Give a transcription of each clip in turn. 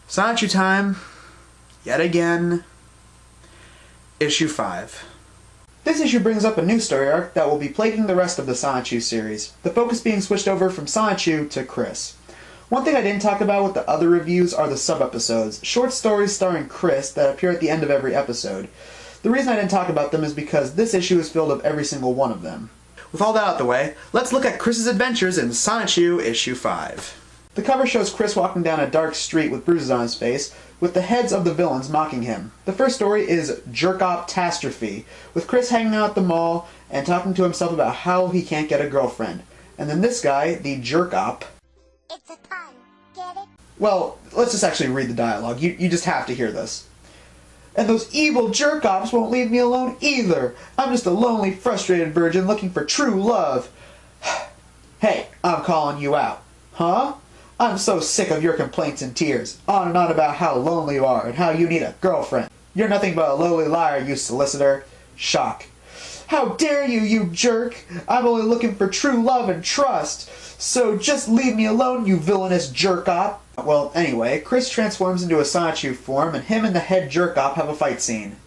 Sonichu time, yet again, issue 5. This issue brings up a new story arc that will be plaguing the rest of the Sonichu series, the focus being switched over from Sonichu to Chris. One thing I didn't talk about with the other reviews are the sub-episodes, short stories starring Chris that appear at the end of every episode. The reason I didn't talk about them is because this issue is filled with every single one of them. With all that out of the way, let's look at Chris's adventures in Sonichu issue 5. The cover shows Chris walking down a dark street with bruises on his face, with the heads of the villains mocking him. The first story is Jerk-Op-Tastrophe, with Chris hanging out at the mall and talking to himself about how he can't get a girlfriend. And then this guy, the Jerk-Op... It's a pun, get it? Well, let's just actually read the dialogue. You just have to hear this. And those evil jerk-ops won't leave me alone either. I'm just a lonely, frustrated virgin looking for true love. Hey, I'm calling you out. Huh? I'm so sick of your complaints and tears, on and on about how lonely you are and how you need a girlfriend. You're nothing but a lowly liar, you solicitor. Shock. How dare you, you jerk! I'm only looking for true love and trust. So just leave me alone, you villainous jerk-op. Well, anyway, Chris transforms into a Sonichu form and him and the head jerk-op have a fight scene.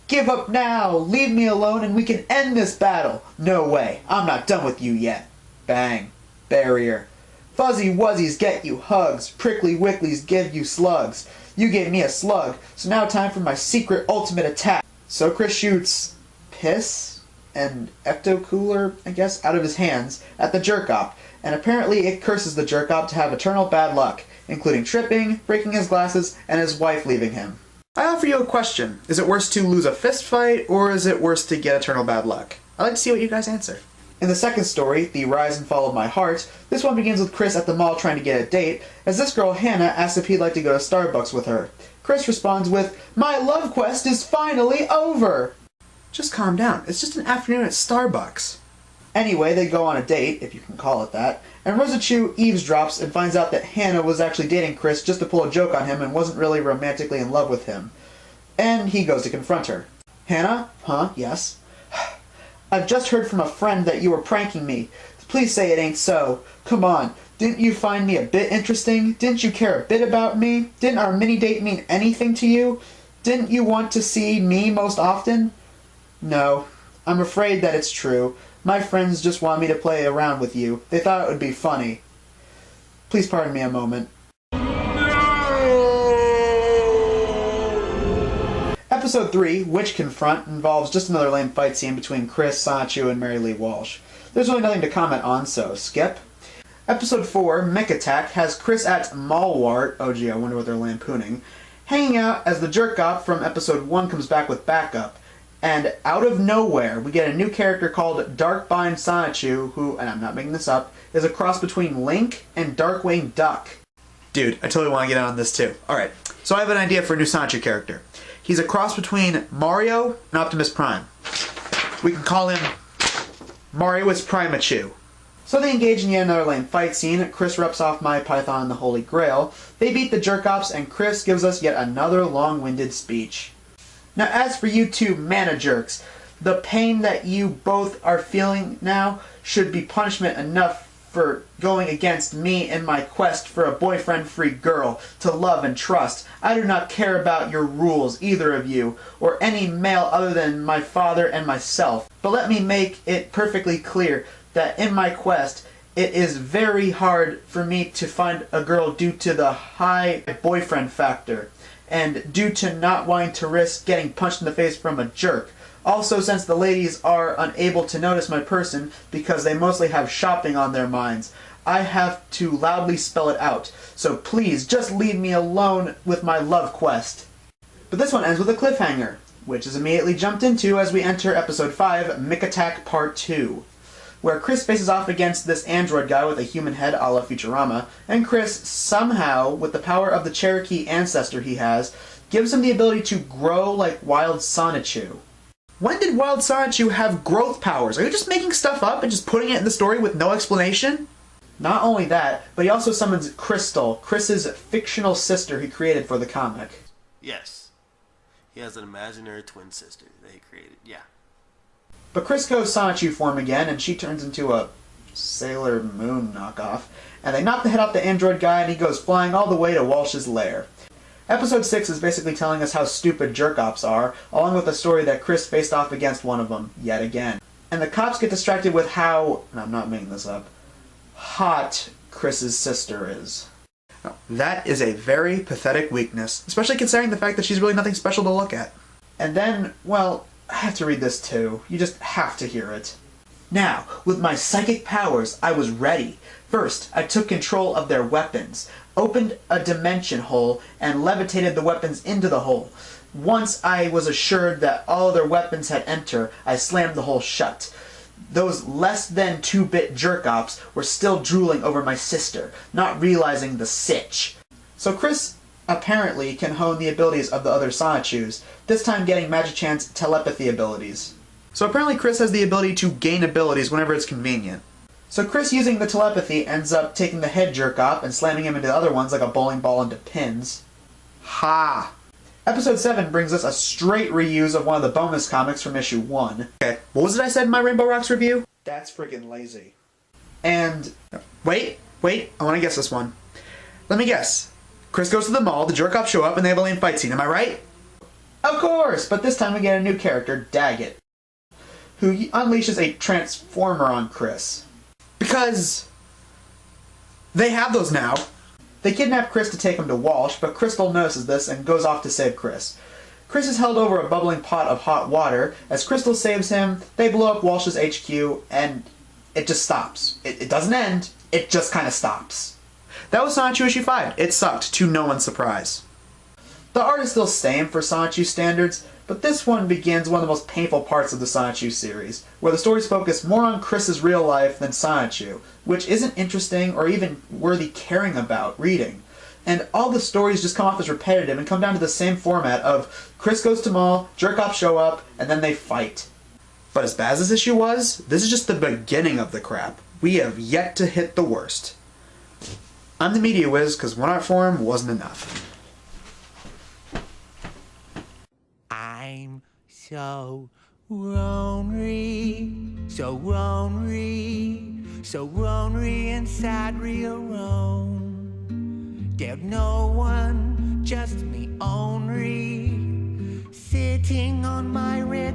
Give up now! Leave me alone and we can end this battle! No way, I'm not done with you yet. Bang. Barrier. Fuzzy wuzzies get you hugs, prickly wicklies give you slugs. You gave me a slug, so now time for my secret ultimate attack. So Chris shoots piss and ecto-cooler, I guess, out of his hands at the jerk-op, and apparently it curses the jerk-op to have eternal bad luck, including tripping, breaking his glasses, and his wife leaving him. I offer you a question. Is it worse to lose a fist fight, or is it worse to get eternal bad luck? I'd like to see what you guys answer. In the second story, The Rise and Fall of My Heart, this one begins with Chris at the mall trying to get a date, as this girl Hannah asks if he'd like to go to Starbucks with her. Chris responds with, "My love quest is finally over!" Just calm down, it's just an afternoon at Starbucks. Anyway, they go on a date, if you can call it that, and Sonichu eavesdrops and finds out that Hannah was actually dating Chris just to pull a joke on him and wasn't really romantically in love with him. And he goes to confront her. Hannah? Huh? Yes? I've just heard from a friend that you were pranking me. Please say it ain't so. Come on. Didn't you find me a bit interesting? Didn't you care a bit about me? Didn't our mini-date mean anything to you? Didn't you want to see me most often? No. I'm afraid that it's true. My friends just want me to play around with you. They thought it would be funny. Please pardon me a moment. Episode 3, Witch Confront, involves just another lame fight scene between Chris, Sonichu, and Mary Lee Walsh. There's really nothing to comment on, so skip. Episode 4, Mech Attack, has Chris at Malwart, oh gee, I wonder what they're lampooning, hanging out as the jerk-op from episode 1 comes back with backup. And out of nowhere, we get a new character called Darkbind Sonichu, who, and I'm not making this up, is a cross between Link and Darkwing Duck. Dude, I totally want to get on this too. Alright, so I have an idea for a new Sonichu character. He's a cross between Mario and Optimus Prime. We can call him Marius Primachu. So they engage in yet another lame fight scene. Chris reps off my Python and the Holy Grail. They beat the jerk-ops, and Chris gives us yet another long-winded speech. Now, as for you two mana jerks, the pain that you both are feeling now should be punishment enough for going against me in my quest for a boyfriend-free girl to love and trust. I do not care about your rules, either of you, or any male other than my father and myself. But let me make it perfectly clear that in my quest, it is very hard for me to find a girl due to the high boyfriend factor, and due to not wanting to risk getting punched in the face from a jerk. Also, since the ladies are unable to notice my person because they mostly have shopping on their minds, I have to loudly spell it out. So please, just leave me alone with my love quest. But this one ends with a cliffhanger, which is immediately jumped into as we enter episode 5, Mech Attack Part 2, where Chris faces off against this android guy with a human head a la Futurama, and Chris, somehow, with the power of the Cherokee ancestor he has, gives him the ability to grow like Wild Sonichu. When did Wild Sonichu have growth powers? Are you just making stuff up and just putting it in the story with no explanation? Not only that, but he also summons Crystal, Chris's fictional sister he created for the comic. Yes. He has an imaginary twin sister that he created, yeah. But Chris goes Sonichu form again, and she turns into a Sailor Moon knockoff, and they knock the head off the android guy, and he goes flying all the way to Walsh's lair. Episode 6 is basically telling us how stupid jerk-ops are, along with a story that Chris faced off against one of them, yet again. And the cops get distracted with how, and I'm not making this up, hot Chris's sister is. Now, that is a very pathetic weakness, especially considering the fact that she's really nothing special to look at. And then, well, I have to read this too. You just have to hear it. Now, with my psychic powers, I was ready. First, I took control of their weapons, opened a dimension hole, and levitated the weapons into the hole. Once I was assured that all their weapons had entered, I slammed the hole shut. Those less than 2-bit jerk-ops were still drooling over my sister, not realizing the sitch. So Chris apparently can hone the abilities of the other Sonichus, this time getting Magichan's telepathy abilities. So apparently Chris has the ability to gain abilities whenever it's convenient. So Chris, using the telepathy, ends up taking the head jerk-off and slamming him into the other ones like a bowling ball into pins. Ha! Episode 7 brings us a straight reuse of one of the bonus comics from issue 1. Okay, what was it I said in my Rainbow Rocks review? That's friggin' lazy. And, wait, I want to guess this one. Let me guess. Chris goes to the mall, the jerk-offs show up, and they have a lame fight scene, am I right? Of course, but this time we get a new character, Daggett, who unleashes a transformer on Chris. Because they have those now. They kidnap Chris to take him to Walsh, but Crystal notices this and goes off to save Chris. Chris is held over a bubbling pot of hot water. As Crystal saves him, they blow up Walsh's HQ, and it just stops. It doesn't end, it just kind of stops. That was Sonichu issue 5. It sucked, to no one's surprise. The art is still same for Sonichu standards, but this one begins one of the most painful parts of the Sonichu series, where the stories focus more on Chris's real life than Sonichu, which isn't interesting or even worthy caring about reading. And all the stories just come off as repetitive and come down to the same format of Chris goes to mall, jerk-offs show up, and then they fight. But as bad as this issue was, this is just the beginning of the crap. We have yet to hit the worst. I'm the Media Whiz, because one art form wasn't enough. I'm so lonely, so lonely, so lonely inside real Rome. There's no one, just me only, sitting on my red